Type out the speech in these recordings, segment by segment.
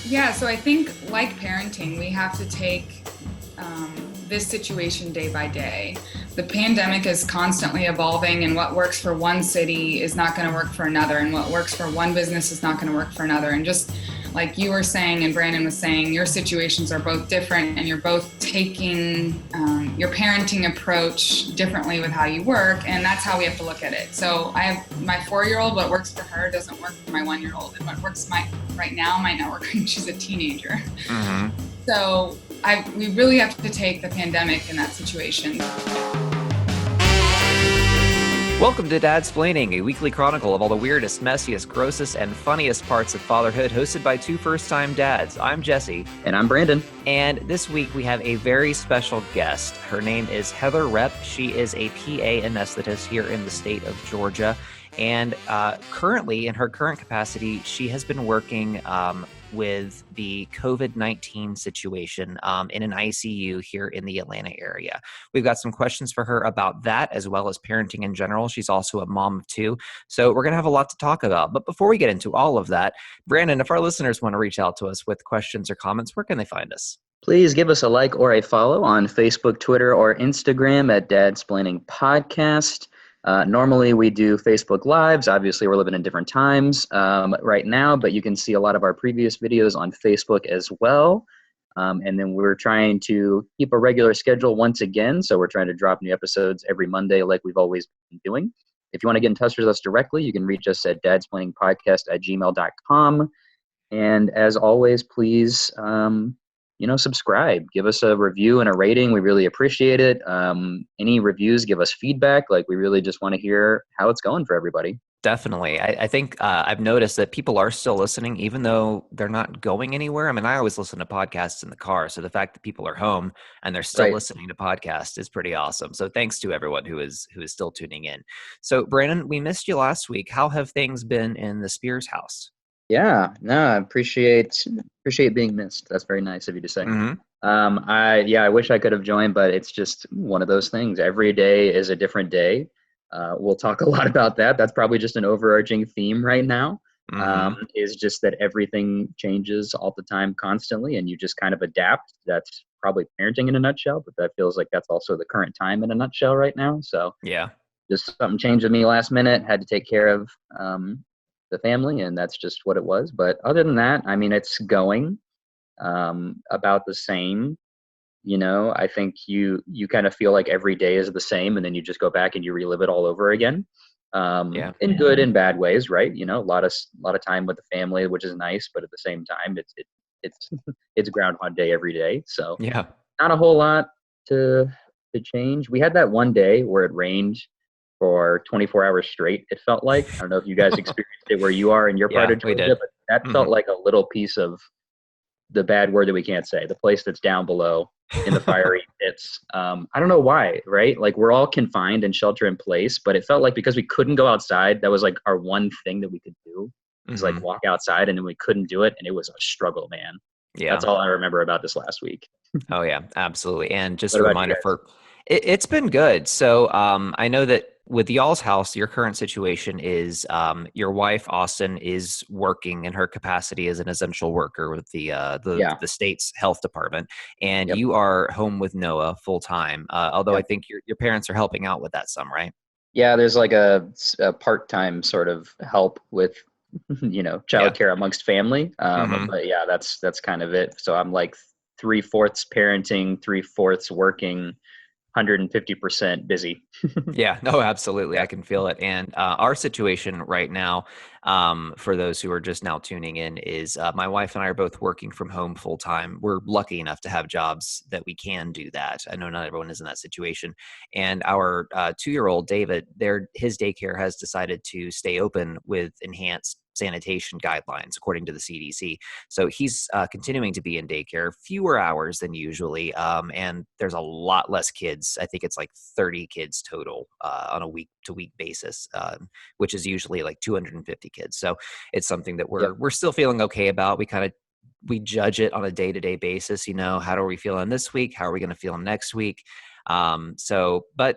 Yeah, so I think like parenting, we have to take this situation day by day. The pandemic is constantly evolving, and what works for one city is not going to work for another, and what works for one business is not going to work for another. And just like you were saying and Brandon was saying, your situations are both different, and you're both taking your parenting approach differently with how you work, and that's how we have to look at it. So I have my 4-year-old, what works for her doesn't work for my 1-year-old, and what works right now might not work when she's a teenager. Mm-hmm. So we really have to take the pandemic in that situation. Welcome to Dadsplaining, a weekly chronicle of all the weirdest, messiest, grossest, and funniest parts of fatherhood, hosted by two first-time dads. I'm Jesse. And I'm Brandon. And this week we have a very special guest. Her name is Heather Rep. She is a PA anesthetist here in the state of Georgia. And currently, in her current capacity, she has been working with the COVID-19 situation in an ICU here in the Atlanta area. We've got some questions for her about that, as well as parenting in general. She's also a mom of two, so we're going to have a lot to talk about. But before we get into all of that, Brandon, if our listeners want to reach out to us with questions or comments, where can they find us? Please give us a like or a follow on Facebook, Twitter, or Instagram at Dadsplaining Podcast. Normally we do Facebook Lives. Obviously, we're living in different times right now, but you can see a lot of our previous videos on Facebook as well. And then we're trying to keep a regular schedule once again. So we're trying to drop new episodes every Monday like we've always been doing. If you want to get in touch with us directly, you can reach us at dadsplainingpodcast@gmail.com. And as always, please, subscribe, give us a review and a rating. We really appreciate it. Any reviews, give us feedback. Like, we really just want to hear how it's going for everybody. Definitely. I think I've noticed that people are still listening, even though they're not going anywhere. I mean, I always listen to podcasts in the car. So the fact that people are home and they're still listening to podcasts is pretty awesome. So thanks to everyone who is still tuning in. So Brandon, we missed you last week. How have things been in the Spears house? Yeah, no, I appreciate being missed. That's very nice of you to say. Mm-hmm. I wish I could have joined, but it's just one of those things. Every day is a different day. We'll talk a lot about that. That's probably just an overarching theme right now. Mm-hmm. Is just that everything changes all the time, constantly, and you just kind of adapt. That's probably parenting in a nutshell, but that feels like that's also the current time in a nutshell right now. So yeah, just something changed with me last minute. Had to take care of the family, and that's just what it was. But other than that, I mean, it's going about the same. I think you kind of feel like every day is the same, and then you just go back and you relive it all over again. In good and bad ways, right? A lot of time with the family, which is nice, but at the same time, it's Groundhog Day every day. So yeah, not a whole lot to change. We had that one day where it rained for 24 hours straight, it felt like. I don't know if you guys experienced it where you are in your part of Georgia, but that felt like a little piece of the bad word that we can't say, the place that's down below in the fiery pits. I don't know why, right? Like, we're all confined and shelter in place, but it felt like because we couldn't go outside, that was like our one thing that we could do, was like walk outside, and then we couldn't do it, and it was a struggle, man. Yeah. That's all I remember about this last week. Oh yeah, absolutely. And just a reminder it's been good. So I know that with y'all's house, your current situation is your wife, Austin, is working in her capacity as an essential worker with the state's health department. And you are home with Noah full time. Although I think your parents are helping out with that some, right? Yeah, there's like a part-time sort of help with childcare amongst family. But yeah, that's kind of it. So I'm like 3/4 parenting, 3/4 working, 150% busy. Yeah, no, absolutely. I can feel it. And our situation right now, for those who are just now tuning in, is my wife and I are both working from home full time. We're lucky enough to have jobs that we can do that. I know not everyone is in that situation. And our 2-year-old David, his daycare has decided to stay open with enhanced sanitation guidelines according to the CDC. So he's continuing to be in daycare, fewer hours than usually, and there's a lot less kids. I think it's like 30 kids total on a week-to-week basis, which is usually like 250 kids. So it's something that we're still feeling okay about. We judge it on a day-to-day basis. How are we feeling this week? How are we going to feel next week? But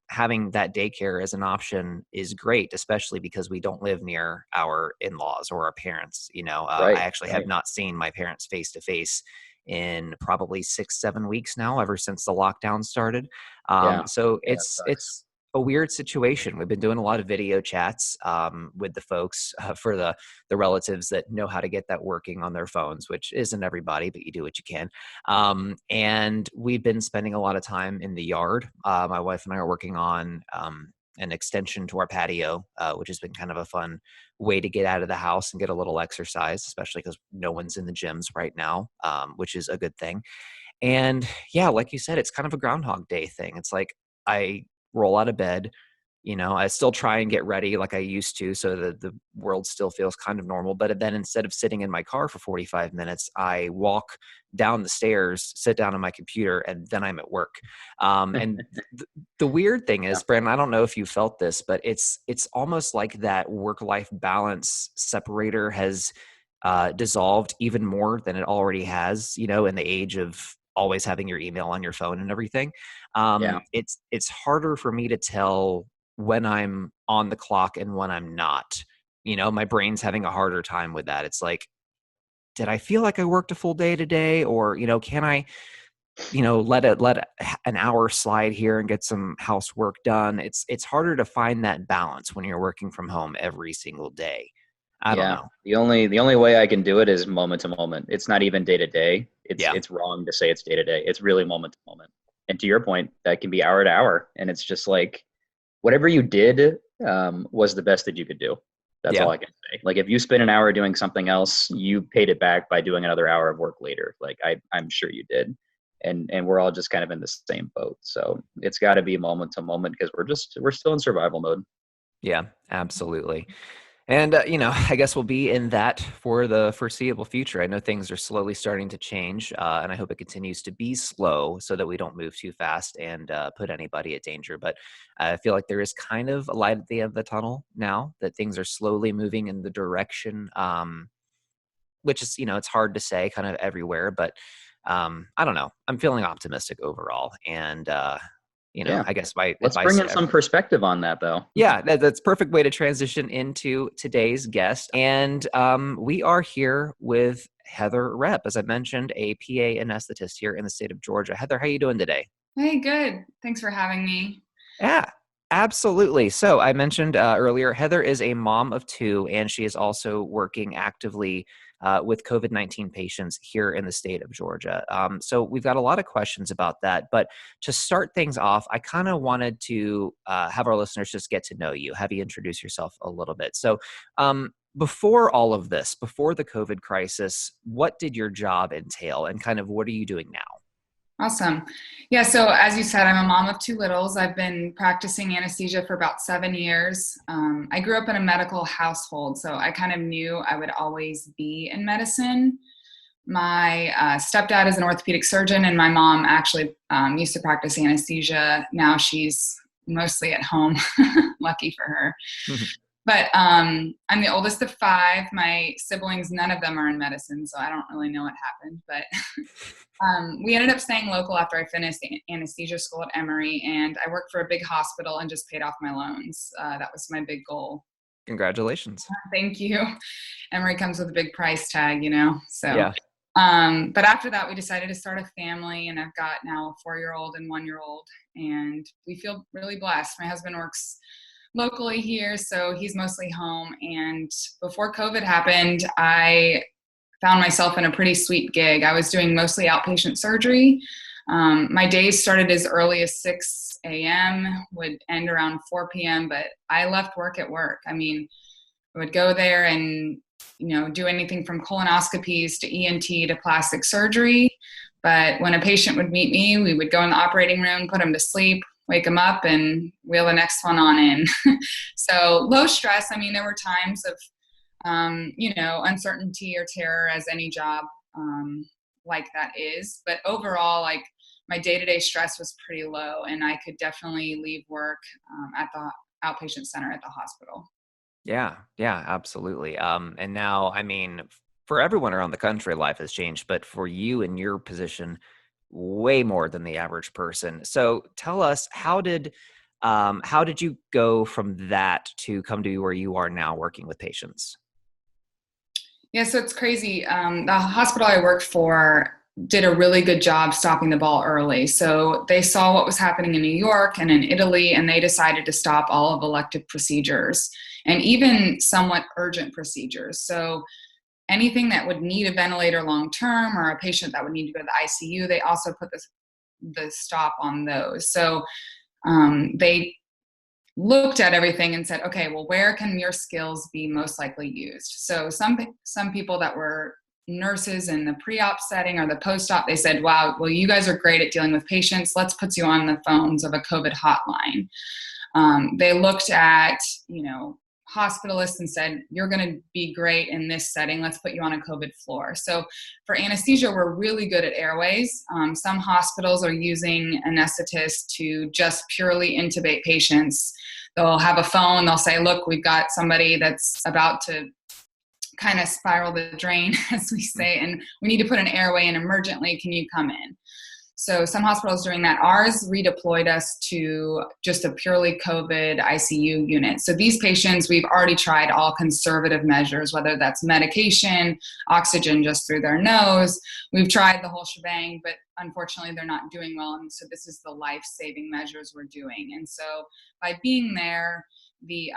having that daycare as an option is great, especially because we don't live near our in-laws or our parents. I actually have not seen my parents face to face in probably 6-7 weeks now, ever since the lockdown started. So it's a weird situation. We've been doing a lot of video chats with the folks for the relatives that know how to get that working on their phones, which isn't everybody, but you do what you can. And we've been spending a lot of time in the yard. My wife and I are working on an extension to our patio, which has been kind of a fun way to get out of the house and get a little exercise, especially because no one's in the gyms right now, which is a good thing. And yeah, like you said, it's kind of a Groundhog Day thing. It's like I roll out of bed, I still try and get ready like I used to, so that the world still feels kind of normal. But then instead of sitting in my car for 45 minutes, I walk down the stairs, sit down on my computer, and then I'm at work. And the weird thing is, Brandon, I don't know if you felt this, but it's almost like that work-life balance separator has dissolved even more than it already has, in the age of always having your email on your phone and everything. It's harder for me to tell when I'm on the clock and when I'm not. My brain's having a harder time with that. It's like, did I feel like I worked a full day today? Or, can I, let an hour slide here and get some housework done? It's harder to find that balance when you're working from home every single day. I don't know. The only way I can do it is moment to moment. It's not even day to day. It's wrong to say it's day to day. It's really moment to moment. And to your point, that can be hour to hour. And it's just like, whatever you did was the best that you could do. That's all I can say. Like, if you spent an hour doing something else, you paid it back by doing another hour of work later. Like, I'm sure you did. And we're all just kind of in the same boat. So it's got to be moment to moment, because we're still in survival mode. Yeah, absolutely. And, I guess we'll be in that for the foreseeable future. I know things are slowly starting to change, and I hope it continues to be slow so that we don't move too fast and put anybody at danger. But I feel like there is kind of a light at the end of the tunnel now, that things are slowly moving in the direction, which is, it's hard to say kind of everywhere. But I don't know. I'm feeling optimistic overall. And, I guess let's bring in some perspective on that, though. Yeah, that's a perfect way to transition into today's guest. And we are here with Heather Rep, as I mentioned, a PA anesthetist here in the state of Georgia. Heather, how are you doing today? Hey, good. Thanks for having me. Yeah, absolutely. So I mentioned earlier, Heather is a mom of 2, and she is also working actively with COVID-19 patients here in the state of Georgia. So we've got a lot of questions about that. But to start things off, I kind of wanted to have our listeners just get to know you, have you introduce yourself a little bit. So before all of this, before the COVID crisis, what did your job entail, and kind of what are you doing now? Awesome. Yeah, so as you said, I'm a mom of 2 littles. I've been practicing anesthesia for about 7 years. I grew up in a medical household, so I kind of knew I would always be in medicine. My stepdad is an orthopedic surgeon, and my mom actually used to practice anesthesia. Now she's mostly at home, lucky for her. But I'm the oldest of 5. My siblings, none of them are in medicine, so I don't really know what happened. But we ended up staying local after I finished anesthesia school at Emory, and I worked for a big hospital and just paid off my loans. That was my big goal. Congratulations. Thank you. Emory comes with a big price tag, So, yeah. But after that, we decided to start a family, and I've got now a 4-year-old and 1-year-old, and we feel really blessed. My husband works locally here, so he's mostly home. And before COVID happened, I found myself in a pretty sweet gig. I was doing mostly outpatient surgery. My days started as early as 6 a.m., would end around 4 p.m., but I left work at work. I mean, I would go there and, do anything from colonoscopies to ENT to plastic surgery. But when a patient would meet me, we would go in the operating room, put them to sleep, wake them up, and wheel the next one on in. So low stress. I mean, there were times of, uncertainty or terror, as any job like that is. But overall, like, my day-to-day stress was pretty low, and I could definitely leave work at the outpatient center at the hospital. Yeah, absolutely. And now, I mean, for everyone around the country, life has changed. But for you in your position, way more than the average person. So tell us, how did you go from that to come to where you are now working with patients? Yeah, so it's crazy. The hospital I worked for did a really good job stopping the ball early. So they saw what was happening in New York and in Italy, and they decided to stop all of elective procedures and even somewhat urgent procedures. So anything that would need a ventilator long term or a patient that would need to go to the ICU, they also put the stop on those. So they looked at everything and said, okay, well, where can your skills be most likely used? So some people that were nurses in the pre-op setting or the post-op, they said, wow, well, you guys are great at dealing with patients. Let's put you on the phones of a COVID hotline. They looked at, hospitalists and said, you're going to be great in this setting. Let's put you on a COVID floor. So for anesthesia, we're really good at airways. Some hospitals are using anesthetists to just purely intubate patients. They'll have a phone. They'll say, look, we've got somebody that's about to kind of spiral the drain, as we say, and we need to put an airway in emergently. Can you come in? So some hospitals doing that. Ours redeployed us to just a purely COVID ICU unit. So these patients, we've already tried all conservative measures, whether that's medication, oxygen just through their nose. We've tried the whole shebang, but unfortunately they're not doing well. And so this is the life-saving measures we're doing. And so by being there, the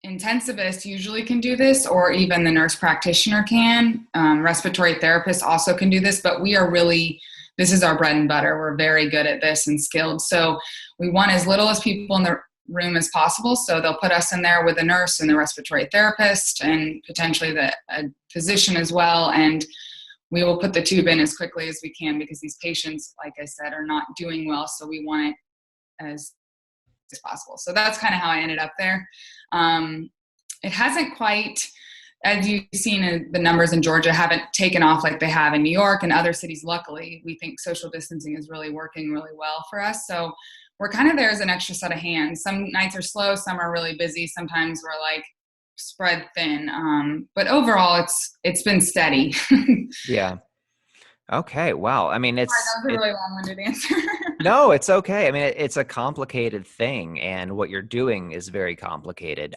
intensivist usually can do this, or even the nurse practitioner can. Respiratory therapists also can do this, but this is our bread and butter. We're very good at this and skilled. So we want as little as people in the room as possible. So they'll put us in there with a nurse and the respiratory therapist and potentially a physician as well. And we will put the tube in as quickly as we can because these patients, like I said, are not doing well. So we want it as possible. So that's kind of how I ended up there. It hasn't quite, as you've seen, the numbers in Georgia haven't taken off like they have in New York and other cities. Luckily, we think social distancing is really working really well for us. So we're kind of there as an extra set of hands. Some nights are slow, some are really busy. Sometimes we're like spread thin. But overall, it's been steady. Yeah. Okay. Wow. I mean, that was a really long-winded answer. No, it's okay. I mean, it's a complicated thing, and what you're doing is very complicated.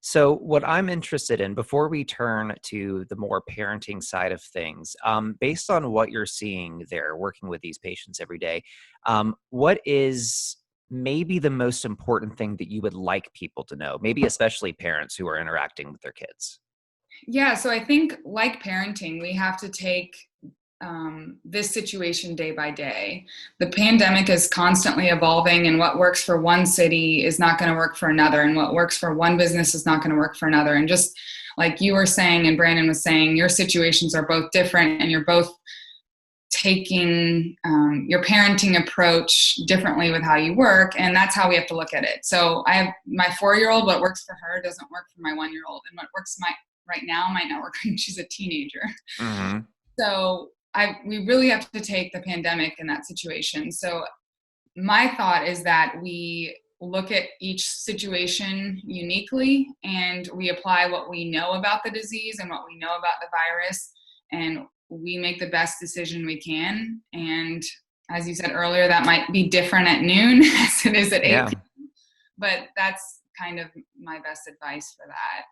So what I'm interested in, before we turn to the more parenting side of things, based on what you're seeing there, working with these patients every day, what is maybe the most important thing that you would like people to know, maybe especially parents who are interacting with their kids? Yeah, so I think, like parenting, we have to take this situation day by day. The pandemic is constantly evolving, and what works for one city is not going to work for another, and what works for one business is not going to work for another. And just like you were saying and Brandon was saying, your situations are both different, and you're both taking your parenting approach differently with how you work, and that's how we have to look at it. So I have my 4-year-old. What works for her doesn't work for my 1-year-old, and what works right now might not work when she's a teenager. Mm-hmm. So we really have to take the pandemic in that situation. So my thought is that we look at each situation uniquely, and we apply what we know about the disease and what we know about the virus, and we make the best decision we can. And as you said earlier, that might be different at noon as it is at 8 p.m. But that's kind of my best advice for that.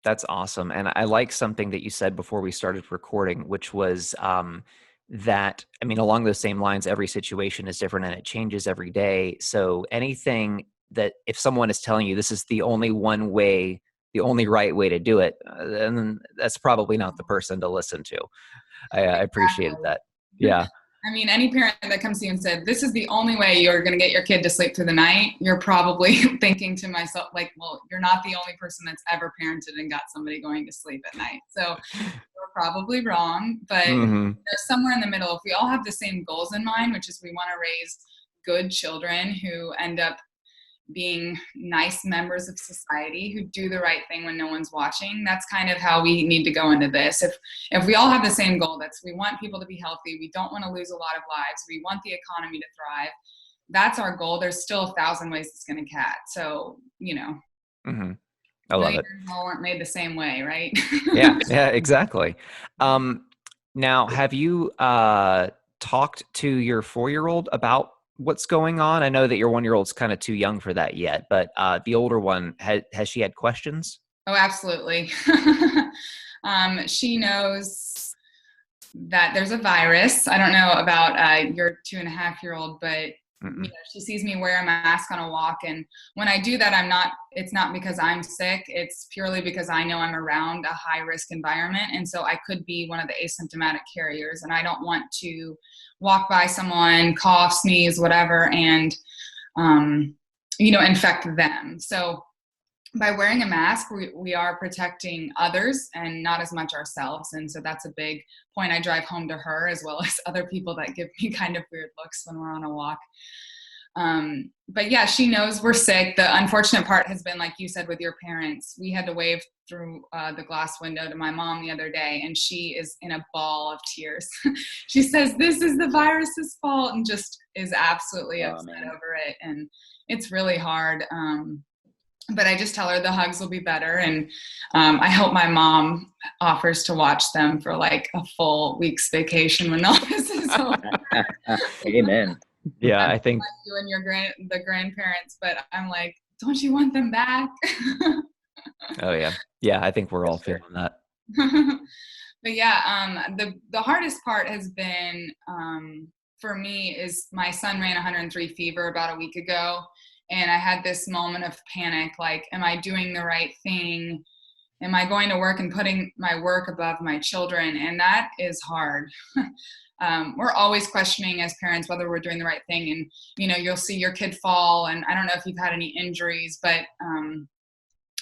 That's awesome. And I like something that you said before we started recording, which was that, I mean, along those same lines, every situation is different and it changes every day. So anything that, if someone is telling you this is the only one way, the only right way to do it, then that's probably not the person to listen to. I appreciated that. Yeah. I mean, any parent that comes to you and said, this is the only way you're going to get your kid to sleep through the night, you're probably thinking to myself, like, well, you're not the only person that's ever parented and got somebody going to sleep at night. So you're probably wrong, but there's somewhere in the middle. If we all have the same goals in mind, which is we want to raise good children who end up being nice members of society, who do the right thing when no one's watching, that's kind of how we need to go into this. If we all have the same goal, that's we want people to be healthy, we don't want to lose a lot of lives, we want the economy to thrive, that's our goal. There's still 1,000 ways to skin a cat. So, I love it. All weren't made the same way, right? Yeah, exactly. Now, have you talked to your 4-year-old about what's going on? I know that your 1-year-old's kind of too young for that yet, but the older one, has she had questions? Oh, absolutely. She knows that there's a virus. I don't know about your 2.5-year-old, but she sees me wear a mask on a walk. And when I do that, it's not because I'm sick. It's purely because I know I'm around a high risk environment. And so I could be one of the asymptomatic carriers. And I don't want to walk by someone, cough, sneeze, whatever, and, infect them. So by wearing a mask, we are protecting others and not as much ourselves. And so that's a big point I drive home to her, as well as other people that give me kind of weird looks when we're on a walk. But yeah, she knows we're sick. The unfortunate part has been, like you said, with your parents. We had to wave through the glass window to my mom the other day, and she is in a ball of tears. She says, "This is the virus's fault," and just is absolutely upset over it. And it's really hard. But I just tell her the hugs will be better. And I hope my mom offers to watch them for like a full week's vacation when all this is over. Amen. Yeah, I think like you and the grandparents, but I'm like, don't you want them back? Oh yeah. Yeah, I think we're all feeling that. But yeah, the hardest part has been for me is my son ran 103 fever about a week ago. And I had this moment of panic, like, am I doing the right thing? Am I going to work and putting my work above my children? And that is hard. We're always questioning as parents whether we're doing the right thing. And, you'll see your kid fall. And I don't know if you've had any injuries, but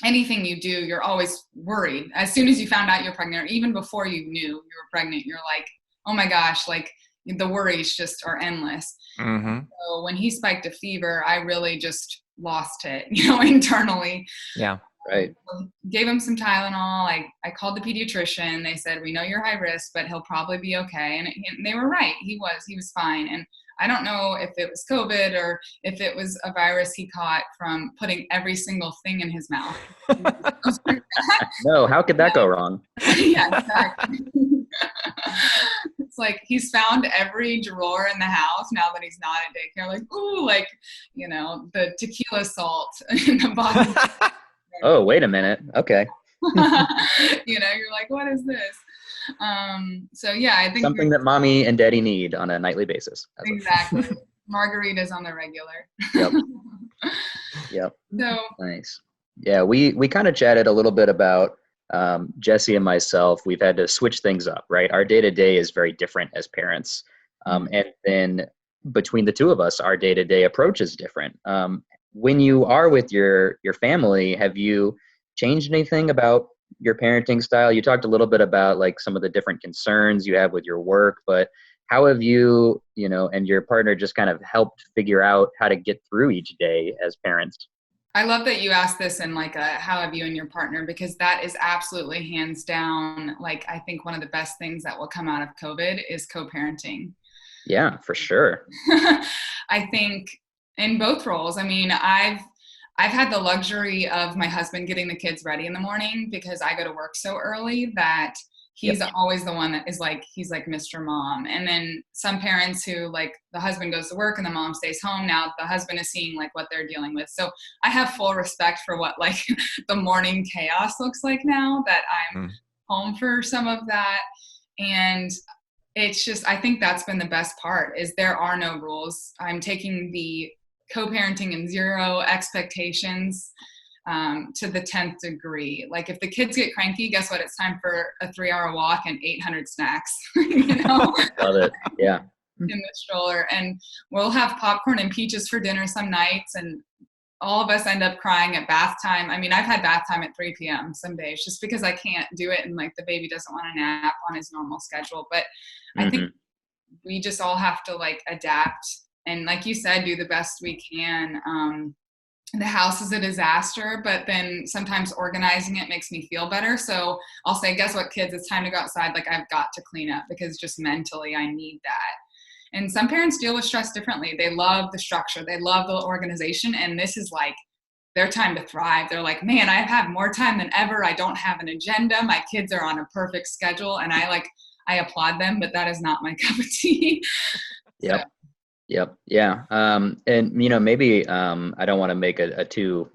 anything you do, you're always worried. As soon as you found out you're pregnant, or even before you knew you were pregnant, you're like, oh my gosh, like, the worries just are endless. Mm-hmm. So when he spiked a fever, I really just lost it, internally. Yeah. Right. Gave him some Tylenol. I called the pediatrician. They said, we know you're high risk, but he'll probably be okay. And they were right. He was fine. And I don't know if it was COVID or if it was a virus he caught from putting every single thing in his mouth. No, how could that go wrong? Yeah, exactly. It's like he's found every drawer in the house now that he's not at daycare. Like, ooh, like, the tequila salt in the bottom. Oh, wait a minute. Okay. You're like, what is this? So yeah, I think something that mommy and daddy need on a nightly basis. Exactly. Margaritas on the regular. Yep. So nice. Yeah, we kind of chatted a little bit about Jesse and myself. We've had to switch things up, right? Our day-to-day is very different as parents. And then between the two of us, our day-to-day approach is different. When you are with your family, have you changed anything about your parenting style? You talked a little bit about like some of the different concerns you have with your work, but how have you, and your partner just kind of helped figure out how to get through each day as parents? I love that you asked this in like how have you and your partner, because that is absolutely hands down. Like, I think one of the best things that will come out of COVID is co-parenting. Yeah, for sure. I think in both roles. I mean, I've had the luxury of my husband getting the kids ready in the morning because I go to work so early that he's always the one that is like, he's like Mr. Mom. And then some parents who like the husband goes to work and the mom stays home. Now the husband is seeing like what they're dealing with. So I have full respect for what like the morning chaos looks like now that I'm home for some of that. And it's just, I think that's been the best part is there are no rules. I'm taking the co-parenting and zero expectations to the 10th degree. Like if the kids get cranky, guess what? It's time for a 3-hour walk and 800 snacks, Love it. Yeah. In the stroller. And we'll have popcorn and peaches for dinner some nights. And all of us end up crying at bath time. I mean, I've had bath time at 3 p.m. some days just because I can't do it. And like the baby doesn't want to nap on his normal schedule. But I think we just all have to like adapt. And like you said, do the best we can. The house is a disaster, but then sometimes organizing it makes me feel better. So I'll say, guess what, kids, it's time to go outside. Like I've got to clean up because just mentally I need that. And some parents deal with stress differently. They love the structure. They love the organization. And this is like their time to thrive. They're like, man, I have more time than ever. I don't have an agenda. My kids are on a perfect schedule. And I applaud them, but that is not my cup of tea. So. Yep. Yeah. And maybe I don't want to make a too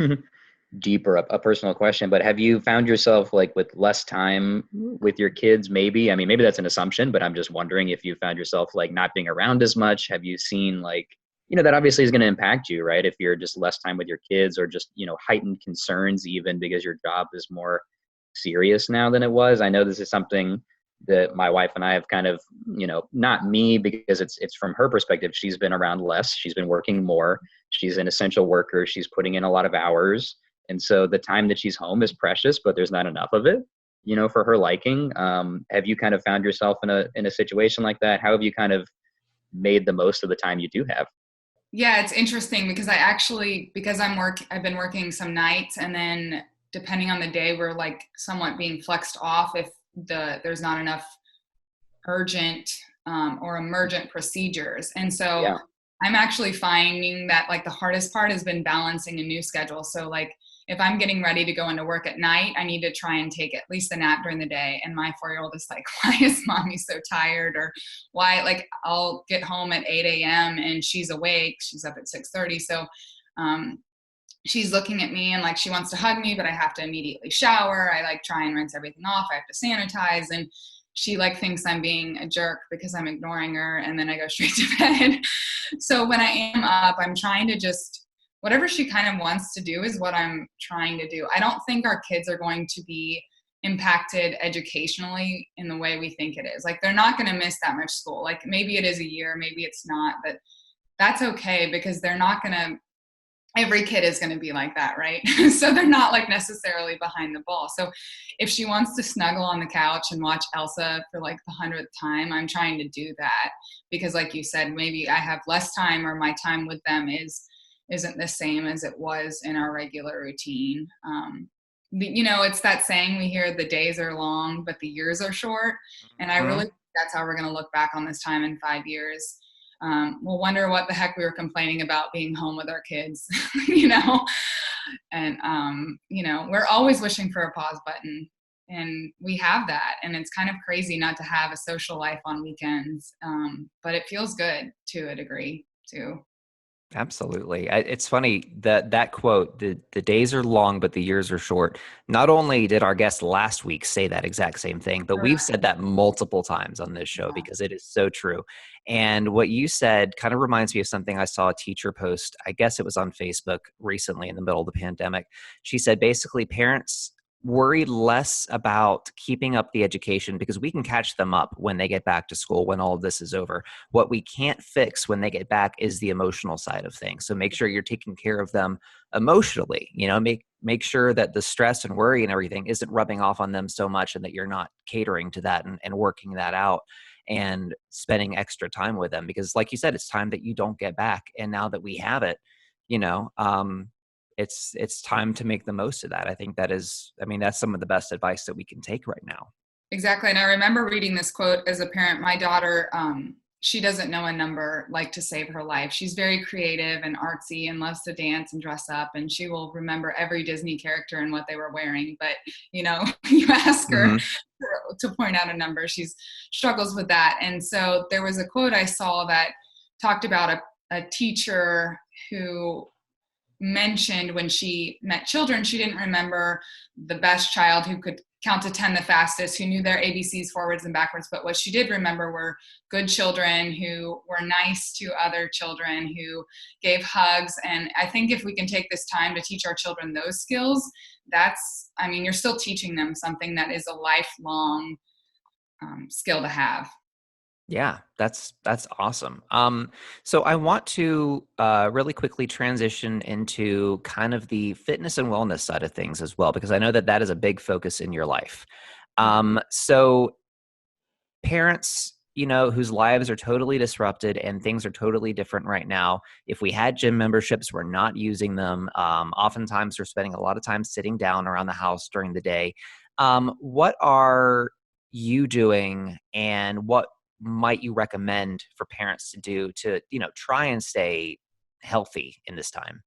deep or a personal question, but have you found yourself like with less time with your kids? Maybe, I mean, maybe that's an assumption, but I'm just wondering if you found yourself like not being around as much. Have you seen like, that obviously is going to impact you, right? If you're just less time with your kids, or just, heightened concerns, even because your job is more serious now than it was. I know this is something that my wife and I have kind of, not me, because it's from her perspective. She's been around less. She's been working more. She's an essential worker. She's putting in a lot of hours. And so the time that she's home is precious, but there's not enough of it, for her liking. Have you kind of found yourself in a situation like that? How have you kind of made the most of the time you do have? Yeah, it's interesting because I've been working some nights, and then depending on the day, we're like somewhat being flexed off if there's not enough urgent or emergent procedures. And so Yeah. I'm actually finding that like the hardest part has been balancing a new schedule. So like if I'm getting ready to go into work at night, I need to try and take at least a nap during the day. And my 4-year-old is like, why is mommy so tired? Or why, like I'll get home at 8 a.m. and she's awake. She's up at 6:30. So she's looking at me and like she wants to hug me, but I have to immediately shower. I like try and rinse everything off. I have to sanitize, and she like thinks I'm being a jerk because I'm ignoring her, and then I go straight to bed. So when I am up, I'm trying to just, whatever she kind of wants to do is what I'm trying to do. I don't think our kids are going to be impacted educationally in the way we think it is. Like they're not going to miss that much school. Like maybe it is a year, maybe it's not, but that's okay because they're not going to, every kid is going to be like that, right? So they're not like necessarily behind the ball. So if she wants to snuggle on the couch and watch Elsa for like the 100th time, I'm trying to do that because like you said, maybe I have less time or my time with them isn't the same as it was in our regular routine. It's that saying we hear, the days are long, but the years are short. And I really think that's how we're going to look back on this time in 5 years. We'll wonder what the heck we were complaining about being home with our kids, and, we're always wishing for a pause button, and we have that. And it's kind of crazy not to have a social life on weekends. But it feels good to a degree too. Absolutely. It's funny that quote, the days are long, but the years are short. Not only did our guest last week say that exact same thing, but we've said that multiple times on this show because it is so true. And what you said kind of reminds me of something I saw a teacher post. I guess it was on Facebook recently in the middle of the pandemic. She said basically parents worried less about keeping up the education because we can catch them up when they get back to school, when all of this is over. What we can't fix when they get back is the emotional side of things. So make sure you're taking care of them emotionally, make sure that the stress and worry and everything isn't rubbing off on them so much, and that you're not catering to that and working that out and spending extra time with them. Because like you said, it's time that you don't get back. And now that we have it, it's time to make the most of that. I think that's some of the best advice that we can take right now. Exactly. And I remember reading this quote as a parent. My daughter, she doesn't know a number like to save her life. She's very creative and artsy and loves to dance and dress up. And she will remember every Disney character and what they were wearing. But, you ask her to point out a number, she struggles with that. And so there was a quote I saw that talked about a teacher who mentioned when she met children, she didn't remember the best child who could count to 10 the fastest, who knew their ABCs forwards and backwards. But what she did remember were good children who were nice to other children, who gave hugs. And I think if we can take this time to teach our children those skills, you're still teaching them something that is a lifelong skill to have. Yeah, that's awesome. So I want to really quickly transition into kind of the fitness and wellness side of things as well, because I know that is a big focus in your life. So parents, whose lives are totally disrupted and things are totally different right now. If we had gym memberships, we're not using them. Oftentimes we're spending a lot of time sitting down around the house during the day. What are you doing, and what might you recommend for parents to do to, try and stay healthy in this time?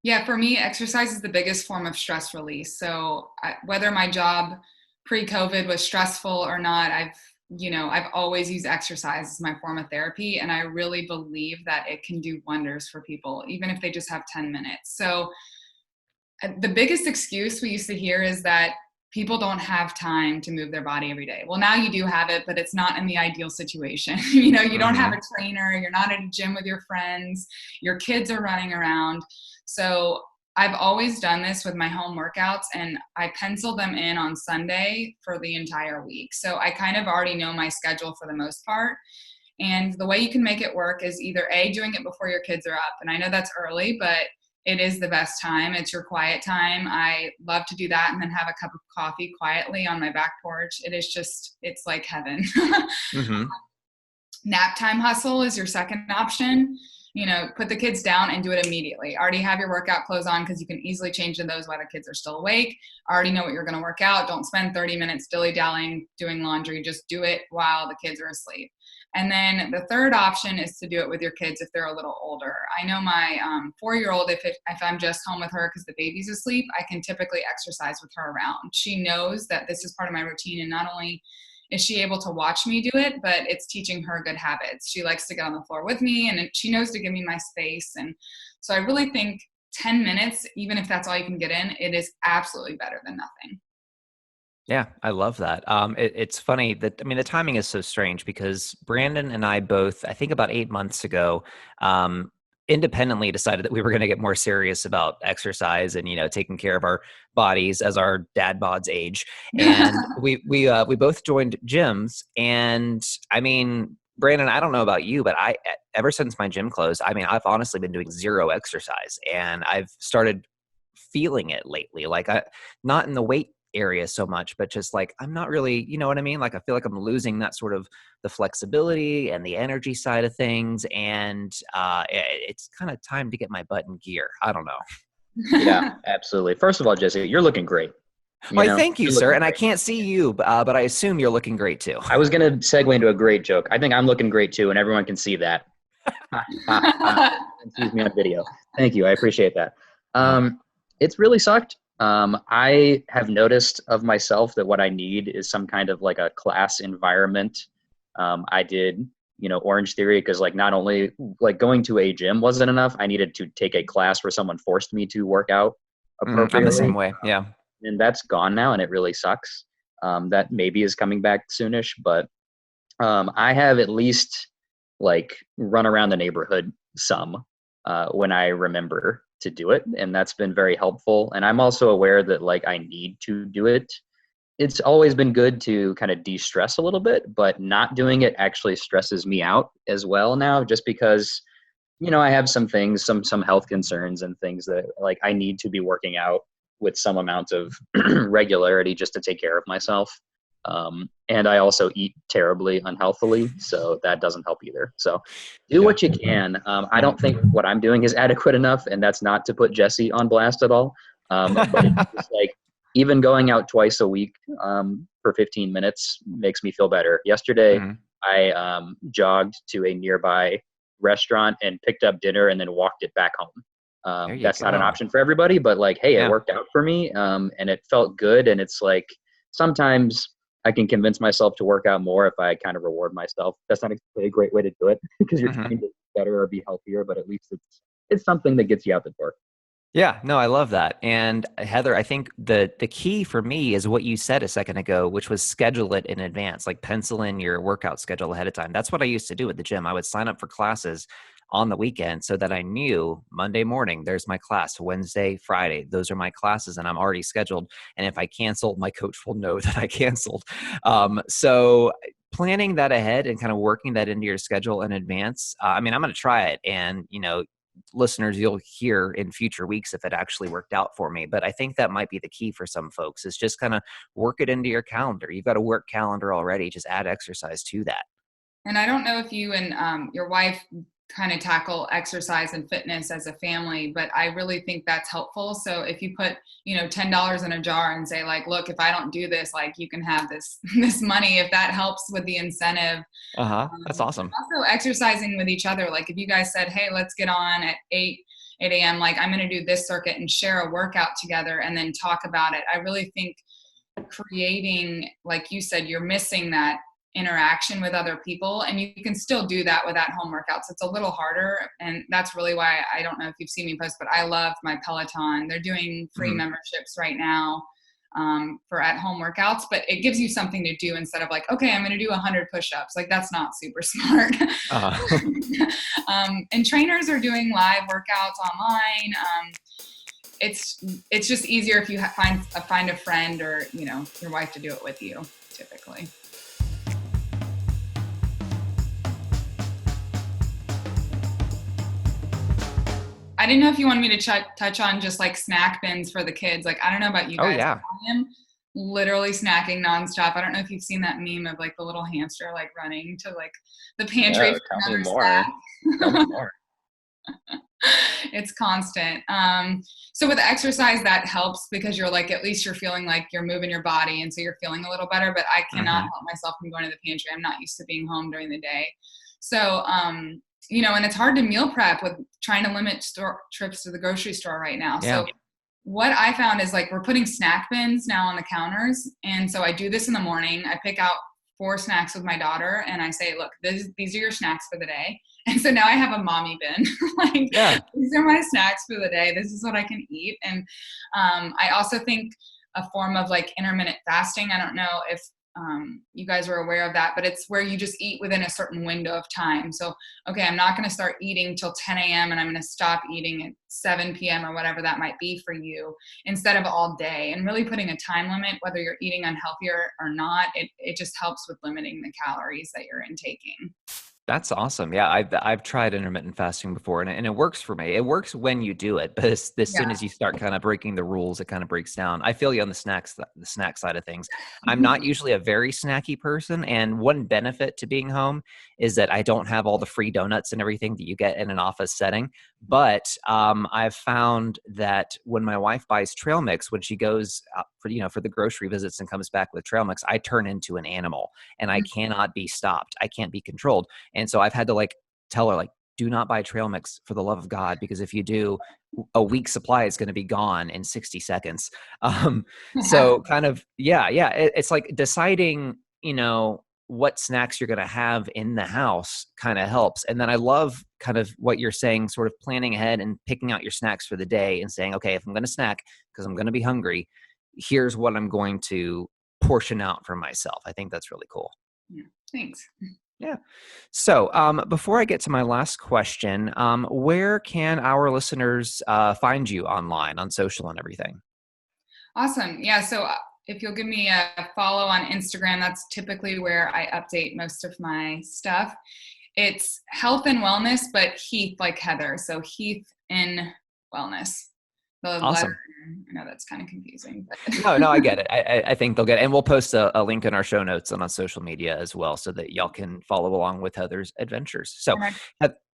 Yeah, for me, exercise is the biggest form of stress release. So whether my job pre-COVID was stressful or not, I've always used exercise as my form of therapy. And I really believe that it can do wonders for people, even if they just have 10 minutes. So the biggest excuse we used to hear is that people don't have time to move their body every day. Well, now you do have it, but it's not in the ideal situation. You don't have a trainer, you're not at a gym with your friends, your kids are running around. So I've always done this with my home workouts, and I pencil them in on Sunday for the entire week. So I kind of already know my schedule for the most part. And the way you can make it work is either doing it before your kids are up. And I know that's early, but it is the best time. It's your quiet time. I love to do that and then have a cup of coffee quietly on my back porch. It's like heaven. Nap time hustle is your second option. Put the kids down and do it immediately. Already have your workout clothes on because you can easily change to those while the kids are still awake. Already know what you're going to work out. Don't spend 30 minutes dilly-dallying doing laundry. Just do it while the kids are asleep. And then the third option is to do it with your kids if they're a little older. I know my 4-year-old, if I'm just home with her because the baby's asleep, I can typically exercise with her around. She knows that this is part of my routine, and not only is she able to watch me do it, but it's teaching her good habits. She likes to get on the floor with me, and she knows to give me my space. And so I really think 10 minutes, even if that's all you can get in, it is absolutely better than nothing. Yeah, I love that. It's funny that, the timing is so strange because Brandon and I both, I think about 8 months ago, independently decided that we were going to get more serious about exercise and, taking care of our bodies as our dad bods age. And we both joined gyms. And Brandon, I don't know about you, but ever since my gym closed, I've honestly been doing zero exercise, and I've started feeling it lately. Like not in the weight area so much, but just like, I'm not really, you know what I mean? Like, I feel like I'm losing that sort of the flexibility and the energy side of things. And it's kind of time to get my butt in gear. I don't know. Yeah, absolutely. First of all, Jesse, you're looking great. Thank you, sir. And I can't see you, but I assume you're looking great too. I was going to segue into a great joke. I think I'm looking great too, and everyone can see that. Excuse me on video. Thank you. I appreciate that. It's really sucked. I have noticed of myself that what I need is some kind of like a class environment. I did, Orange Theory, because like not only like going to a gym wasn't enough, I needed to take a class where someone forced me to work out appropriately. I'm the same way. Yeah. And that's gone now, and it really sucks. That maybe is coming back soonish, but I have at least like run around the neighborhood some when I remember to do it, and that's been very helpful. And I'm also aware that like I need to do it. It's always been good to kind of de-stress a little bit, but not doing it actually stresses me out as well now, just because I have some things, some health concerns and things that like I need to be working out with some amount of regularity just to take care of myself. And I also eat terribly unhealthily, so that doesn't help either. So do what you can. I don't think what I'm doing is adequate enough, and that's not to put Jesse on blast at all. But it's just like even going out twice a week for 15 minutes makes me feel better. Yesterday, I jogged to a nearby restaurant and picked up dinner and then walked it back home. That's not an option for everybody, but like, hey, it worked out for me, and it felt good. And it's like sometimes I can convince myself to work out more if I kind of reward myself. That's not a great way to do it because you're trying to be better or be healthier, but at least it's something that gets you out the door. Yeah, no, I love that. And Heather, I think the key for me is what you said a second ago, which was schedule it in advance, like pencil in your workout schedule ahead of time. That's what I used to do at the gym. I would sign up for classes on the weekend so that I knew Monday morning, there's my class, Wednesday, Friday, those are my classes, and I'm already scheduled. And if I cancel, my coach will know that I canceled. So planning that ahead and kind of working that into your schedule in advance. I'm going to try it. And, listeners, you'll hear in future weeks if it actually worked out for me. But I think that might be the key for some folks is just kind of work it into your calendar. You've got a work calendar already. Just add exercise to that. And I don't know if you and your wife kind of tackle exercise and fitness as a family, but I really think that's helpful. So if you put, $10 in a jar and say like, look, if I don't do this, like you can have this money, if that helps with the incentive. That's awesome. Also exercising with each other. Like if you guys said, hey, let's get on at 8 a.m., like I'm going to do this circuit and share a workout together and then talk about it. I really think creating, like you said, you're missing that interaction with other people, and you can still do that with at-home workouts. It's a little harder, and that's really why, I don't know if you've seen me post, but I love my Peloton. They're doing free memberships right now for at-home workouts, but it gives you something to do instead of like, okay, I'm going to do 100 push-ups. Like, that's not super smart. And trainers are doing live workouts online. It's just easier if you find a friend or, your wife to do it with you, typically. I didn't know if you wanted me to touch on just like snack bins for the kids. Like, I don't know about you guys. Oh, yeah. I am literally snacking nonstop. I don't know if you've seen that meme of like the little hamster like running to like the pantry. No, tell me more. Tell me more. It's constant. So with exercise, that helps because you're like, at least you're feeling like you're moving your body, and so you're feeling a little better. But I cannot help myself from going to the pantry. I'm not used to being home during the day. So, and it's hard to meal prep with trying to limit trips to the grocery store right now. Yeah. So what I found is like, we're putting snack bins now on the counters. And so I do this in the morning. I pick out 4 snacks with my daughter and I say, look, these are your snacks for the day. And so now I have a mommy bin. These are my snacks for the day. This is what I can eat. And I also think a form of like intermittent fasting. I don't know if you guys are aware of that, but it's where you just eat within a certain window of time. So, okay, I'm not going to start eating till 10 a.m. and I'm going to stop eating at 7 p.m. or whatever that might be for you, instead of all day, and really putting a time limit, whether you're eating unhealthy or not. It just helps with limiting the calories that you're intaking. That's awesome. Yeah, I've tried intermittent fasting before, and it works for me. It works when you do it, but as soon as you start kind of breaking the rules, it kind of breaks down. I feel you on the snack side of things. I'm not usually a very snacky person, and one benefit to being home is that I don't have all the free donuts and everything that you get in an office setting. But I've found that when my wife buys trail mix, when she goes out for the grocery visits and comes back with trail mix, I turn into an animal, and I cannot be stopped. I can't be controlled. And so I've had to tell her, do not buy trail mix for the love of God, because if you do, a week's supply is going to be gone in 60 seconds. So kind of, it's like deciding, what snacks you're going to have in the house kind of helps. And then I love kind of what you're saying, sort of planning ahead and picking out your snacks for the day and saying, okay, if I'm going to snack because I'm going to be hungry, here's what I'm going to portion out for myself. I think that's really cool. Yeah, thanks. Yeah. So before I get to my last question, where can our listeners find you online on social and everything? Awesome. Yeah. So if you'll give me a follow on Instagram, that's typically where I update most of my stuff. It's health and wellness, but Heath like Heather. So Heath in wellness. The awesome. Letter. I know that's kind of confusing. But. No, I get it. I think they'll get it. And we'll post a link in our show notes and on social media as well, so that y'all can follow along with Heather's adventures. So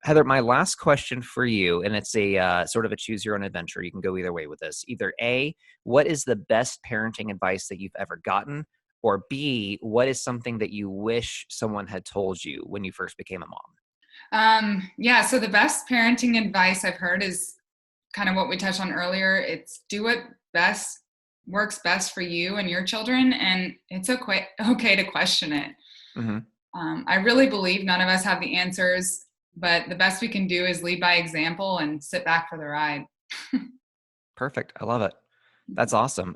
Heather, my last question for you, and it's a sort of a choose your own adventure. You can go either way with this. Either A, what is the best parenting advice that you've ever gotten? Or B, what is something that you wish someone had told you when you first became a mom? So the best parenting advice I've heard is kind of what we touched on earlier. It's do what works best for you and your children, and it's okay to question it. I really believe none of us have the answers, but the best we can do is lead by example and sit back for the ride. Perfect. I love it. That's awesome.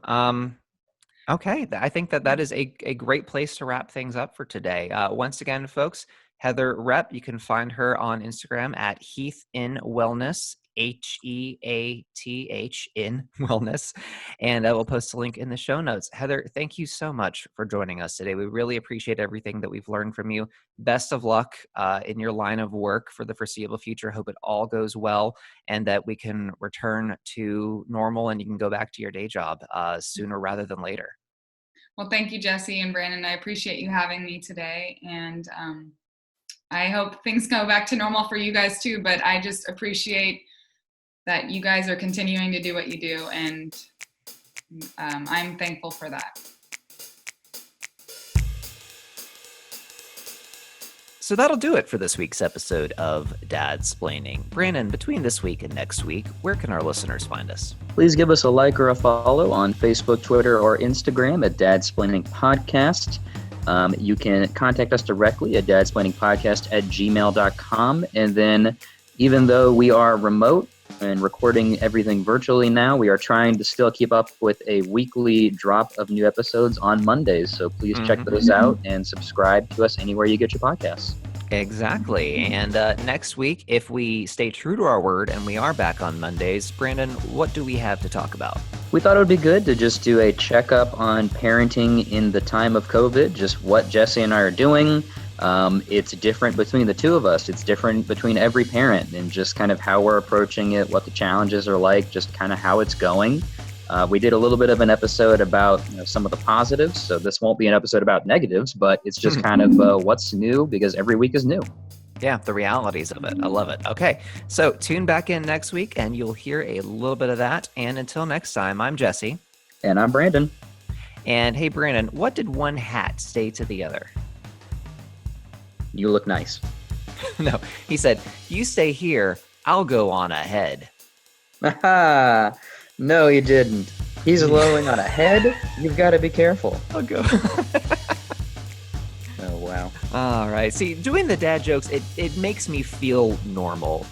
Okay. I think that is a great place to wrap things up for today. Once again, folks, Heather Rep, you can find her on Instagram at Heath in Wellness, HEATH in Wellness. And I will post a link in the show notes. Heather, thank you so much for joining us today. We really appreciate everything that we've learned from you. Best of luck in your line of work for the foreseeable future. Hope it all goes well and that we can return to normal and you can go back to your day job sooner rather than later. Well, thank you, Jesse and Brandon. I appreciate you having me today. And I hope things go back to normal for you guys too, but I just appreciate that you guys are continuing to do what you do, and I'm thankful for that. So that'll do it for this week's episode of Dadsplaining. Brandon, between this week and next week, where can our listeners find us? Please give us a like or a follow on Facebook, Twitter, or Instagram at Dadsplaining Podcast. You can contact us directly at dadsplainingpodcast@gmail.com. And then even though we are remote and recording everything virtually now, we are trying to still keep up with a weekly drop of new episodes on Mondays. So please check those out and subscribe to us anywhere you get your podcasts. Exactly. And next week, if we stay true to our word and we are back on Mondays, Brandon, what do we have to talk about? We thought it would be good to just do a checkup on parenting in the time of COVID, just what Jesse and I are doing. It's different between the two of us. It's different between every parent, and just kind of how we're approaching it, what the challenges are like, just kind of how it's going. We did a little bit of an episode about some of the positives, so this won't be an episode about negatives, but it's just kind of what's new, because every week is new. Yeah, the realities of it. I love it. Okay, so tune back in next week and you'll hear a little bit of that. And until next time, I'm Jesse. And I'm Brandon. And hey, Brandon, what did one hat say to the other? You look nice. No, he said, you stay here, I'll go on ahead. No, he didn't. He's lowing on ahead. You've got to be careful. I'll go. Oh, wow. All right. See, doing the dad jokes, it makes me feel normal,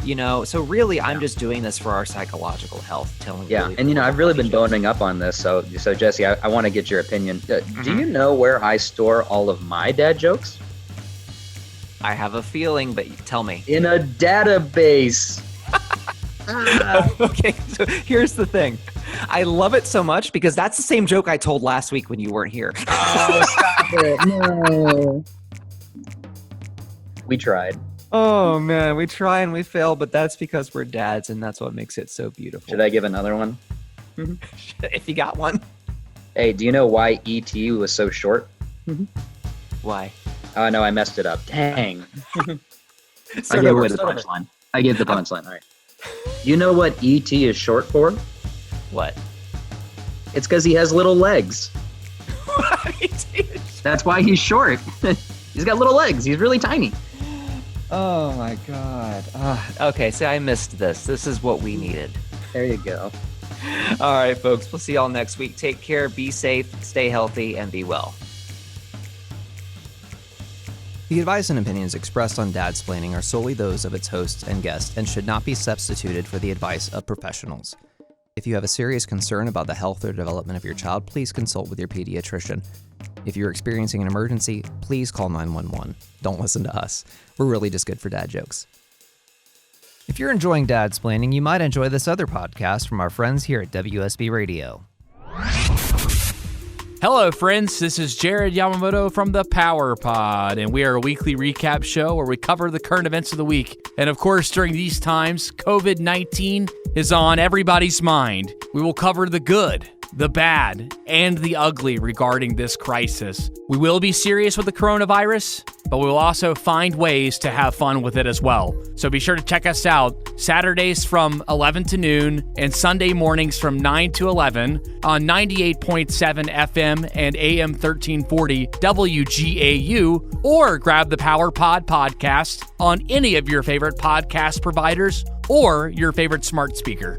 So really, I'm just doing this for our psychological health. And I've really been boning up on this. So Jesse, I want to get your opinion. Do you know where I store all of my dad jokes? I have a feeling, but tell me. In a database. Okay, so here's the thing. I love it so much because that's the same joke I told last week when you weren't here. Oh, stop it. No. We tried. Oh, man, we try and we fail, but that's because we're dads, and that's what makes it so beautiful. Should I give another one? If you got one. Hey, do you know why E.T. was so short? Why? Oh, no, I messed it up. Dang. I gave away the punchline. I gave the punchline. All right. You know what E.T. is short for? What? It's because he has little legs. That's why he's short. He's got little legs. He's really tiny. Oh, my God. Okay, see, I missed this. This is what we needed. There you go. All right, folks. We'll see y'all next week. Take care, be safe, stay healthy, and be well. The advice and opinions expressed on Dadsplaining are solely those of its hosts and guests and should not be substituted for the advice of professionals. If you have a serious concern about the health or development of your child, please consult with your pediatrician. If you're experiencing an emergency, please call 911. Don't listen to us. We're really just good for dad jokes. If you're enjoying Dadsplaining, you might enjoy this other podcast from our friends here at WSB Radio. Hello, friends. This is Jared Yamamoto from the Power Pod, and we are a weekly recap show where we cover the current events of the week. And of course, during these times, COVID-19 is on everybody's mind. We will cover the good, the bad, and the ugly regarding this crisis. We will be serious with the coronavirus, but we will also find ways to have fun with it as well. So be sure to check us out Saturdays from 11 to noon and Sunday mornings from 9 to 11 on 98.7 FM and AM 1340 WGAU, or grab the Power Pod podcast on any of your favorite podcast providers or your favorite smart speaker.